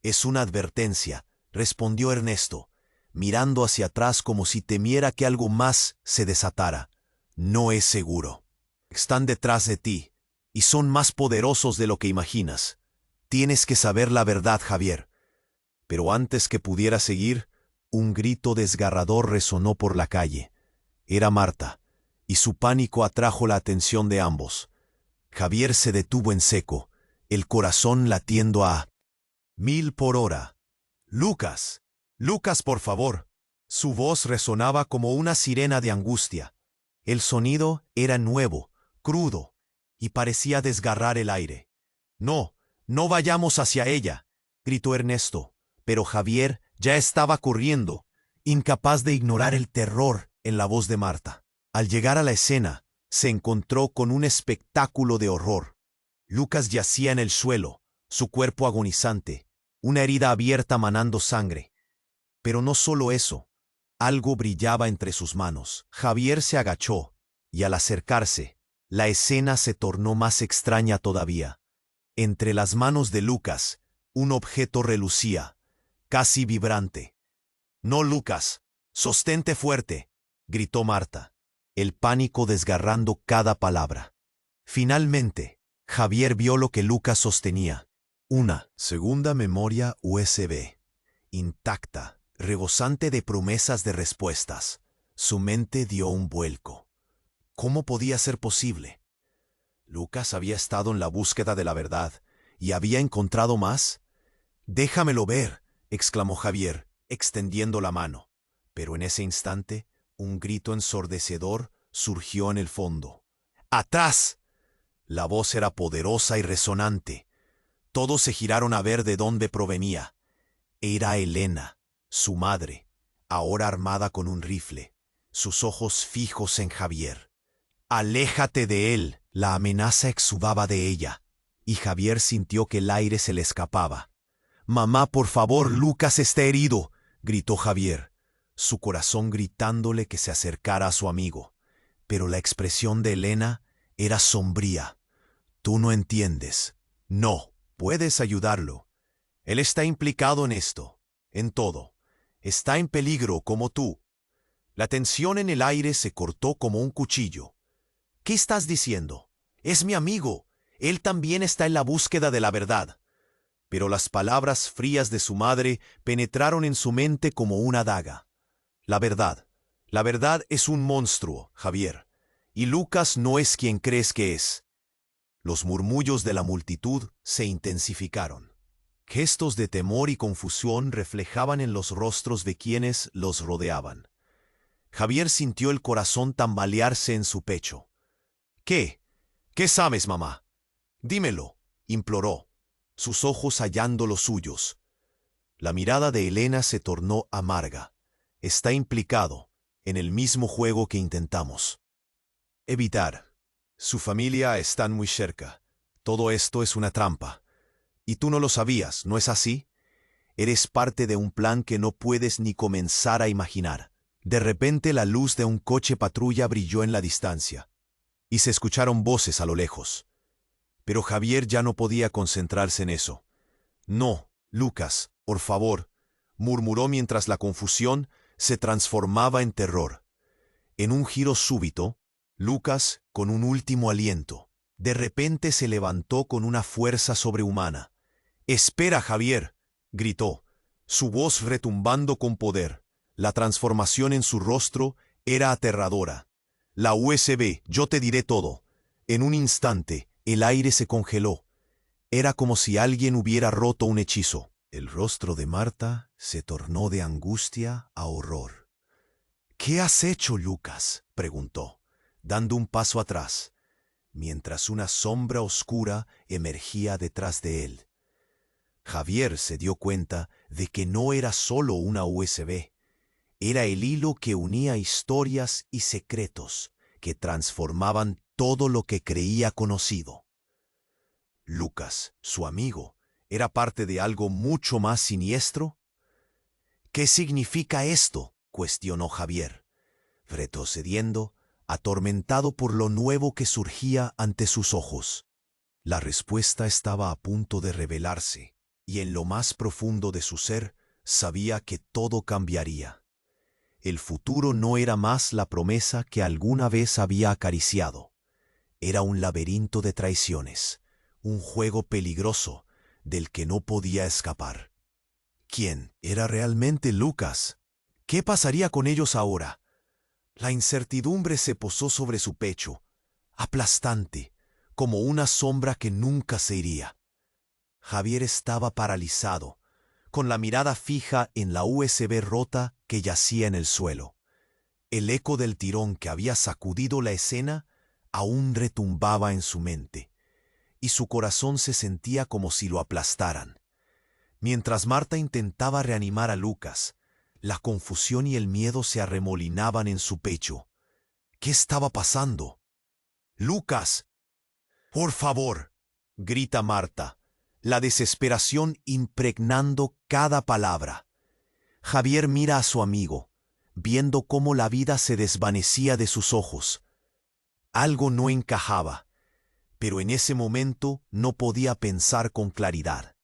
Speaker 1: «Es una advertencia», respondió Ernesto, mirando hacia atrás como si temiera que algo más se desatara. «No es seguro. Están detrás de ti, y son más poderosos de lo que imaginas. Tienes que saber la verdad, Javier». Pero antes que pudiera seguir, Un grito desgarrador resonó por la calle. Era Marta, y su pánico atrajo la atención de ambos. Javier se detuvo en seco, el corazón latiendo a 1000 por hora. «Lucas, Lucas, por favor». Su voz resonaba como una sirena de angustia. El sonido era nuevo, crudo, y parecía desgarrar el aire. «No, no vayamos hacia ella», gritó Ernesto, pero Javier ya estaba corriendo, incapaz de ignorar el terror en la voz de Marta. Al llegar a la escena, se encontró con un espectáculo de horror. Lucas yacía en el suelo, su cuerpo agonizante, una herida abierta manando sangre. Pero no solo eso, algo brillaba entre sus manos. Javier se agachó, y al acercarse, la escena se tornó más extraña todavía. Entre las manos de Lucas, un objeto relucía, casi vibrante. «No, Lucas, sostente fuerte», gritó Marta, el pánico desgarrando cada palabra. Finalmente, Javier vio lo que Lucas sostenía. Una segunda memoria USB, intacta, rebosante de promesas de respuestas. Su mente dio un vuelco. ¿Cómo podía ser posible? Lucas había estado en la búsqueda de la verdad y había encontrado más. «Déjamelo ver», exclamó Javier, extendiendo la mano. Pero en ese instante, un grito ensordecedor surgió en el fondo. «¡Atrás!». La voz era poderosa y resonante. Todos se giraron a ver de dónde provenía. Era Elena, su madre, ahora armada con un rifle, sus ojos fijos en Javier. «Aléjate de él», la amenaza exudaba de ella, y Javier sintió que el aire se le escapaba. «Mamá, por favor, Lucas está herido», gritó Javier, su corazón gritándole que se acercara a su amigo. Pero la expresión de Elena era sombría. «Tú no entiendes. No, puedes ayudarlo. Él está implicado en esto, en todo. Está en peligro como tú». La tensión en el aire se cortó como un cuchillo. «¿Qué estás diciendo? Es mi amigo. Él también está en la búsqueda de la verdad». Pero las palabras frías de su madre penetraron en su mente como una daga. La verdad es un monstruo, Javier, y Lucas no es quien crees que es». Los murmullos de la multitud se intensificaron. Gestos de temor y confusión reflejaban en los rostros de quienes los rodeaban. Javier sintió el corazón tambalearse en su pecho. «¿Qué? ¿Qué sabes, mamá? Dímelo», imploró, sus ojos hallando los suyos. La mirada de Elena se tornó amarga. «Está implicado en el mismo juego que intentamos evitar. Su familia está muy cerca. Todo esto es una trampa. Y tú no lo sabías, ¿no es así? Eres parte de un plan que no puedes ni comenzar a imaginar». De repente la luz de un coche patrulla brilló en la distancia, y se escucharon voces a lo lejos. Pero Javier ya no podía concentrarse en eso. «No, Lucas, por favor», murmuró mientras la confusión se transformaba en terror. En un giro súbito, Lucas, con un último aliento, de repente se levantó con una fuerza sobrehumana. «Espera, Javier», gritó, su voz retumbando con poder. La transformación en su rostro era aterradora. «La USB, yo te diré todo». En un instante, el aire se congeló. Era como si alguien hubiera roto un hechizo. El rostro de Marta se tornó de angustia a horror. «¿Qué has hecho, Lucas?», preguntó, dando un paso atrás, mientras una sombra oscura emergía detrás de él. Javier se dio cuenta de que no era solo una USB. Era el hilo que unía historias y secretos que transformaban todo lo que creía conocido. Lucas, su amigo, ¿era parte de algo mucho más siniestro? «¿Qué significa esto?», cuestionó Javier, retrocediendo, atormentado por lo nuevo que surgía ante sus ojos. La respuesta estaba a punto de revelarse, y en lo más profundo de su ser sabía que todo cambiaría. El futuro no era más la promesa que alguna vez había acariciado. Era un laberinto de traiciones, un juego peligroso del que no podía escapar. ¿Quién era realmente Lucas? ¿Qué pasaría con ellos ahora? La incertidumbre se posó sobre su pecho, aplastante, como una sombra que nunca se iría. Javier estaba paralizado, con la mirada fija en la USB rota que yacía en el suelo. El eco del tirón que había sacudido la escena aún retumbaba en su mente, y su corazón se sentía como si lo aplastaran. Mientras Marta intentaba reanimar a Lucas, la confusión y el miedo se arremolinaban en su pecho. ¿Qué estaba pasando? ¡Lucas! ¡Por favor!, grita Marta, la desesperación impregnando cada palabra. Javier mira a su amigo, viendo cómo la vida se desvanecía de sus ojos. Algo no encajaba, pero en ese momento no podía pensar con claridad.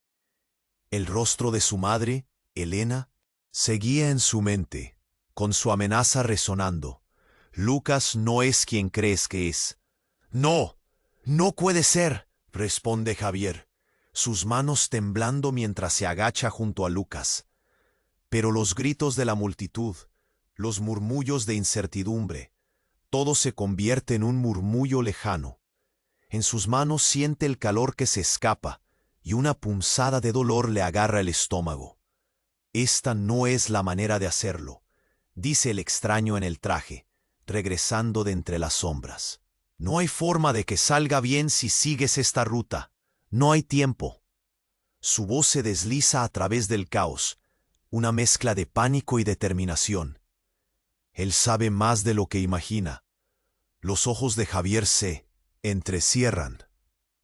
Speaker 1: El rostro de su madre, Elena, seguía en su mente, con su amenaza resonando. Lucas no es quien crees que es. No, no puede ser, responde Javier, sus manos temblando mientras se agacha junto a Lucas. Pero los gritos de la multitud, los murmullos de incertidumbre, todo se convierte en un murmullo lejano. En sus manos siente el calor que se escapa y una punzada de dolor le agarra el estómago. Esta no es la manera de hacerlo, dice el extraño en el traje, regresando de entre las sombras. No hay forma de que salga bien si sigues esta ruta. No hay tiempo. Su voz se desliza a través del caos, una mezcla de pánico y determinación. Él sabe más de lo que imagina. Los ojos de Javier se entrecierran.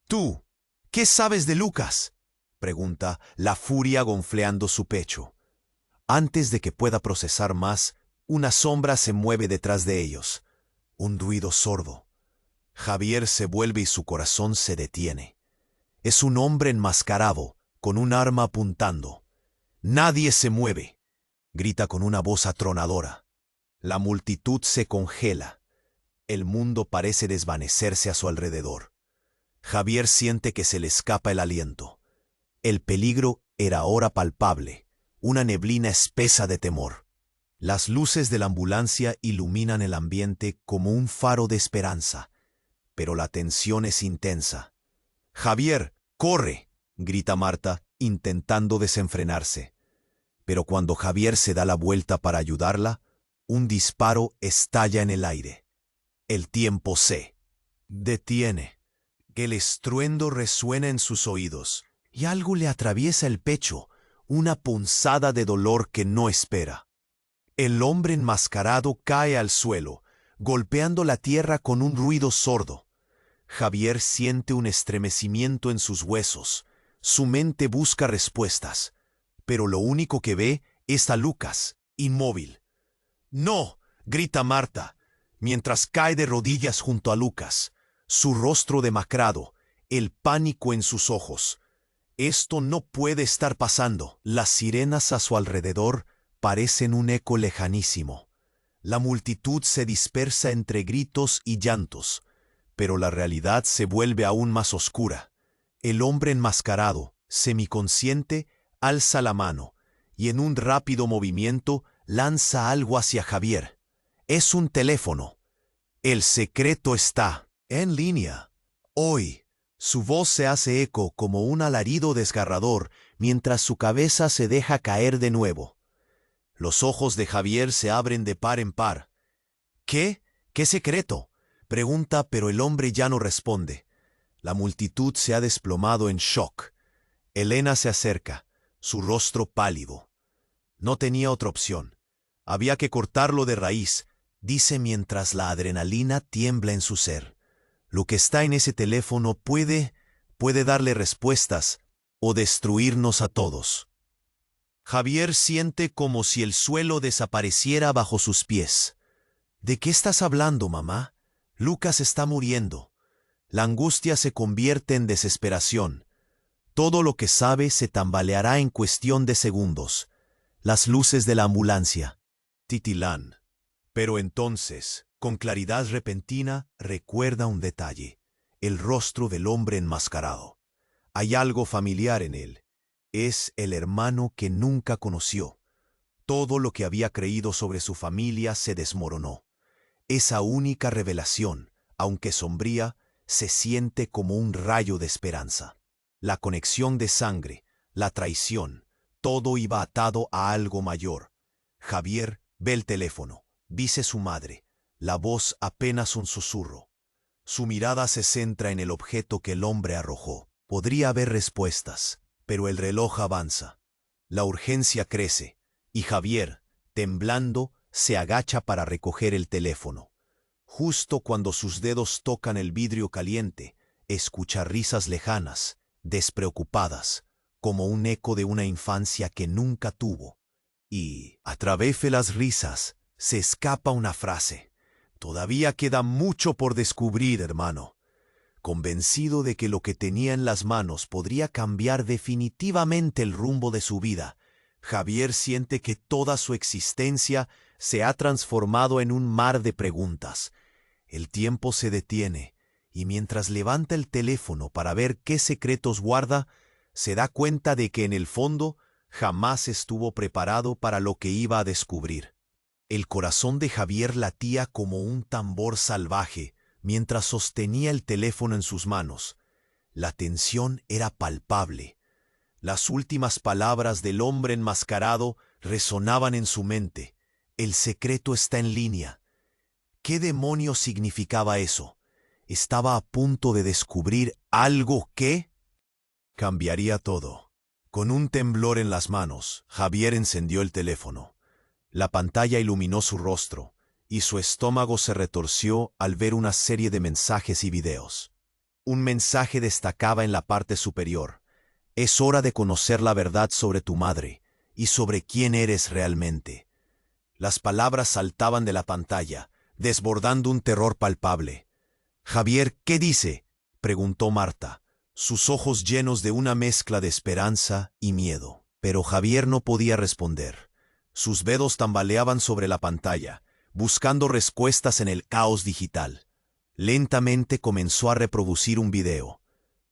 Speaker 1: «¿Tú, qué sabes de Lucas?», pregunta, la furia gonfleando su pecho. Antes de que pueda procesar más, una sombra se mueve detrás de ellos. Un ruido sordo. Javier se vuelve y su corazón se detiene. Es un hombre enmascarado, con un arma apuntando. «Nadie se mueve», grita con una voz atronadora. La multitud se congela. El mundo parece desvanecerse a su alrededor. Javier siente que se le escapa el aliento. El peligro era ahora palpable, una neblina espesa de temor. Las luces de la ambulancia iluminan el ambiente como un faro de esperanza, pero la tensión es intensa. «Javier, corre», grita Marta, intentando desenfrenarse. Pero cuando Javier se da la vuelta para ayudarla, un disparo estalla en el aire. El tiempo se detiene. El estruendo resuena en sus oídos, y algo le atraviesa el pecho, una punzada de dolor que no espera. El hombre enmascarado cae al suelo, golpeando la tierra con un ruido sordo. Javier siente un estremecimiento en sus huesos. Su mente busca respuestas, pero lo único que ve es a Lucas, inmóvil. «No», grita Marta, mientras cae de rodillas junto a Lucas, su rostro demacrado, el pánico en sus ojos. Esto no puede estar pasando. Las sirenas a su alrededor parecen un eco lejanísimo. La multitud se dispersa entre gritos y llantos, pero la realidad se vuelve aún más oscura. El hombre enmascarado, semiconsciente, alza la mano y en un rápido movimiento lanza algo hacia Javier. Es un teléfono. El secreto está en línea. Hoy. Su voz se hace eco como un alarido desgarrador mientras su cabeza se deja caer de nuevo. Los ojos de Javier se abren de par en par. «¿Qué? ¿Qué secreto?», pregunta, pero el hombre ya no responde. La multitud se ha desplomado en shock. Elena se acerca, su rostro pálido. No tenía otra opción. Había que cortarlo de raíz, dice mientras la adrenalina tiembla en su ser. Lo que está en ese teléfono puede darle respuestas o destruirnos a todos. Javier siente como si el suelo desapareciera bajo sus pies. «¿De qué estás hablando, mamá? Lucas está muriendo». La angustia se convierte en desesperación. Todo lo que sabe se tambaleará en cuestión de segundos. Las luces de la ambulancia titilan. Pero entonces, con claridad repentina, recuerda un detalle: el rostro del hombre enmascarado. Hay algo familiar en él. Es el hermano que nunca conoció. Todo lo que había creído sobre su familia se desmoronó. Esa única revelación, aunque sombría, se siente como un rayo de esperanza. La conexión de sangre, la traición, todo iba atado a algo mayor. Javier ve el teléfono, dice su madre, la voz apenas un susurro. Su mirada se centra en el objeto que el hombre arrojó. Podría haber respuestas, pero el reloj avanza. La urgencia crece, y Javier, temblando, se agacha para recoger el teléfono. Justo cuando sus dedos tocan el vidrio caliente, escucha risas lejanas, despreocupadas, como un eco de una infancia que nunca tuvo. Y, a través de las risas, se escapa una frase. Todavía queda mucho por descubrir, hermano. Convencido de que lo que tenía en las manos podría cambiar definitivamente el rumbo de su vida, Javier siente que toda su existencia se ha transformado en un mar de preguntas. El tiempo se detiene, y mientras levanta el teléfono para ver qué secretos guarda, se da cuenta de que en el fondo jamás estuvo preparado para lo que iba a descubrir. El corazón de Javier latía como un tambor salvaje mientras sostenía el teléfono en sus manos. La tensión era palpable. Las últimas palabras del hombre enmascarado resonaban en su mente. El secreto está en línea. ¿Qué demonios significaba eso? Estaba a punto de descubrir algo que cambiaría todo. Con un temblor en las manos, Javier encendió el teléfono. La pantalla iluminó su rostro, y su estómago se retorció al ver una serie de mensajes y videos. Un mensaje destacaba en la parte superior. Es hora de conocer la verdad sobre tu madre y sobre quién eres realmente. Las palabras saltaban de la pantalla, desbordando un terror palpable. «Javier, ¿qué dice?», preguntó Marta, sus ojos llenos de una mezcla de esperanza y miedo. Pero Javier no podía responder. Sus dedos tambaleaban sobre la pantalla, buscando respuestas en el caos digital. Lentamente comenzó a reproducir un video.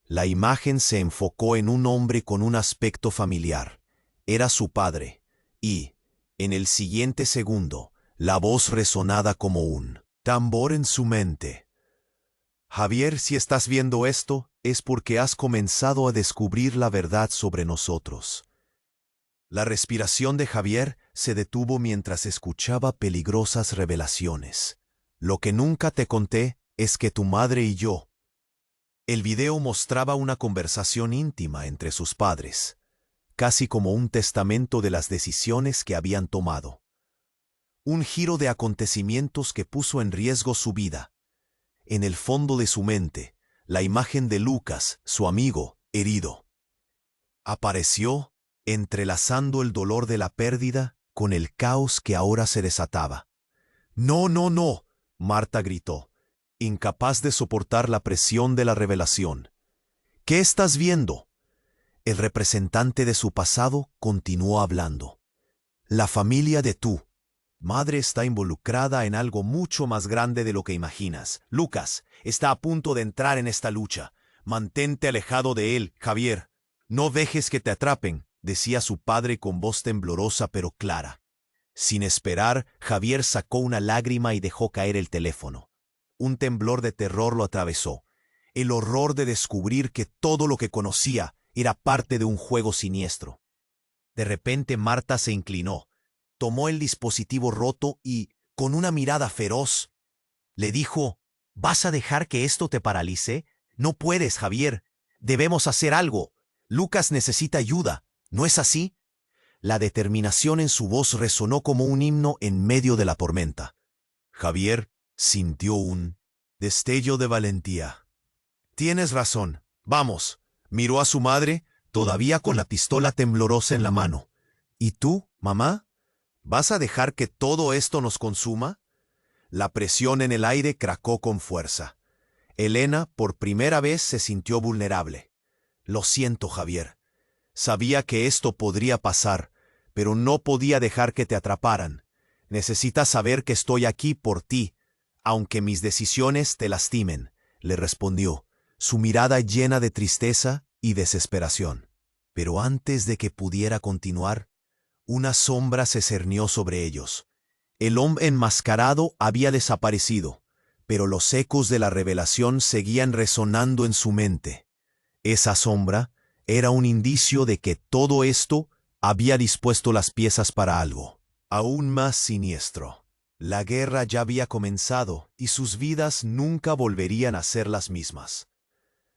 Speaker 1: La imagen se enfocó en un hombre con un aspecto familiar. Era su padre, y, en el siguiente segundo, la voz resonaba como un tambor en su mente. «Javier, si estás viendo esto, es porque has comenzado a descubrir la verdad sobre nosotros». La respiración de Javier se detuvo mientras escuchaba peligrosas revelaciones. «Lo que nunca te conté es que tu madre y yo». El video mostraba una conversación íntima entre sus padres, casi como un testamento de las decisiones que habían tomado. Un giro de acontecimientos que puso en riesgo su vida. En el fondo de su mente, la imagen de Lucas, su amigo, herido, apareció, entrelazando el dolor de la pérdida con el caos que ahora se desataba. «No, no, no», Marta gritó, incapaz de soportar la presión de la revelación. «¿Qué estás viendo?». El representante de su pasado continuó hablando. «La familia de tu madre está involucrada en algo mucho más grande de lo que imaginas. Lucas está a punto de entrar en esta lucha. Mantente alejado de él, Javier. No dejes que te atrapen», decía su padre con voz temblorosa pero clara. Sin esperar, Javier sacó una lágrima y dejó caer el teléfono. Un temblor de terror lo atravesó. El horror de descubrir que todo lo que conocía era parte de un juego siniestro. De repente Marta se inclinó, tomó el dispositivo roto y, con una mirada feroz, le dijo: «¿Vas a dejar que esto te paralice? No puedes, Javier. Debemos hacer algo. Lucas necesita ayuda. ¿No es así?». La determinación en su voz resonó como un himno en medio de la tormenta. Javier sintió un destello de valentía. «Tienes razón. Vamos». Miró a su madre, todavía con la pistola temblorosa en la mano. «¿Y tú, mamá? ¿Vas a dejar que todo esto nos consuma?». La presión en el aire cracó con fuerza. Elena, por primera vez, se sintió vulnerable. «Lo siento, Javier. Sabía que esto podría pasar, pero no podía dejar que te atraparan. Necesitas saber que estoy aquí por ti, aunque mis decisiones te lastimen», le respondió, su mirada llena de tristeza y desesperación. Pero antes de que pudiera continuar, Una sombra se cernió sobre ellos. El hombre enmascarado había desaparecido, pero los ecos de la revelación seguían resonando en su mente. Esa sombra era un indicio de que todo esto había dispuesto las piezas para algo aún más siniestro. La guerra ya había comenzado y sus vidas nunca volverían a ser las mismas.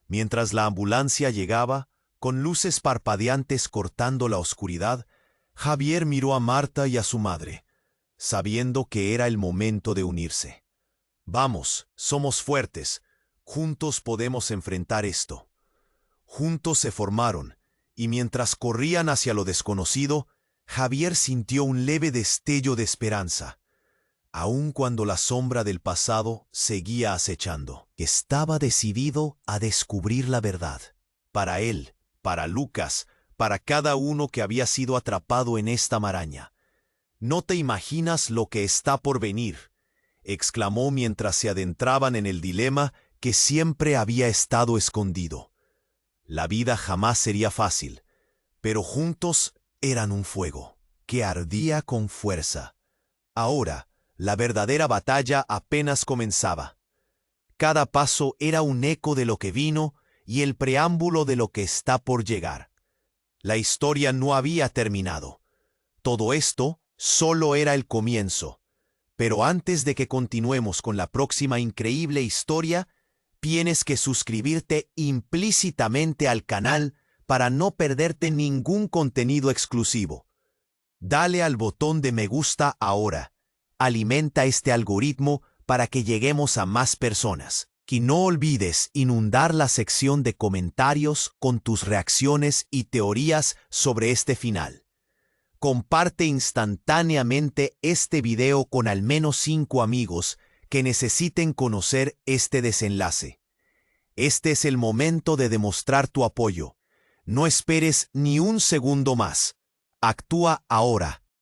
Speaker 1: Mientras la ambulancia llegaba, con luces parpadeantes cortando la oscuridad, Javier miró a Marta y a su madre, sabiendo que era el momento de unirse. Vamos, somos fuertes, juntos podemos enfrentar esto. Juntos se formaron, y mientras corrían hacia lo desconocido, Javier sintió un leve destello de esperanza. Aun cuando la sombra del pasado seguía acechando, estaba decidido a descubrir la verdad. Para él, para Lucas, para cada uno que había sido atrapado en esta maraña. «No te imaginas lo que está por venir», exclamó mientras se adentraban en el dilema que siempre había estado escondido. La vida jamás sería fácil, pero juntos eran un fuego que ardía con fuerza. Ahora, la verdadera batalla apenas comenzaba. Cada paso era un eco de lo que vino y el preámbulo de lo que está por llegar. La historia no había terminado. Todo esto solo era el comienzo. Pero antes de que continuemos con la próxima increíble historia, tienes que suscribirte implícitamente al canal para no perderte ningún contenido exclusivo. Dale al botón de me gusta ahora. Alimenta este algoritmo para que lleguemos a más personas. Y no olvides inundar la sección de comentarios con tus reacciones y teorías sobre este final. Comparte instantáneamente este video con al menos 5 amigos que necesiten conocer este desenlace. Este es el momento de demostrar tu apoyo. No esperes ni un segundo más. Actúa ahora.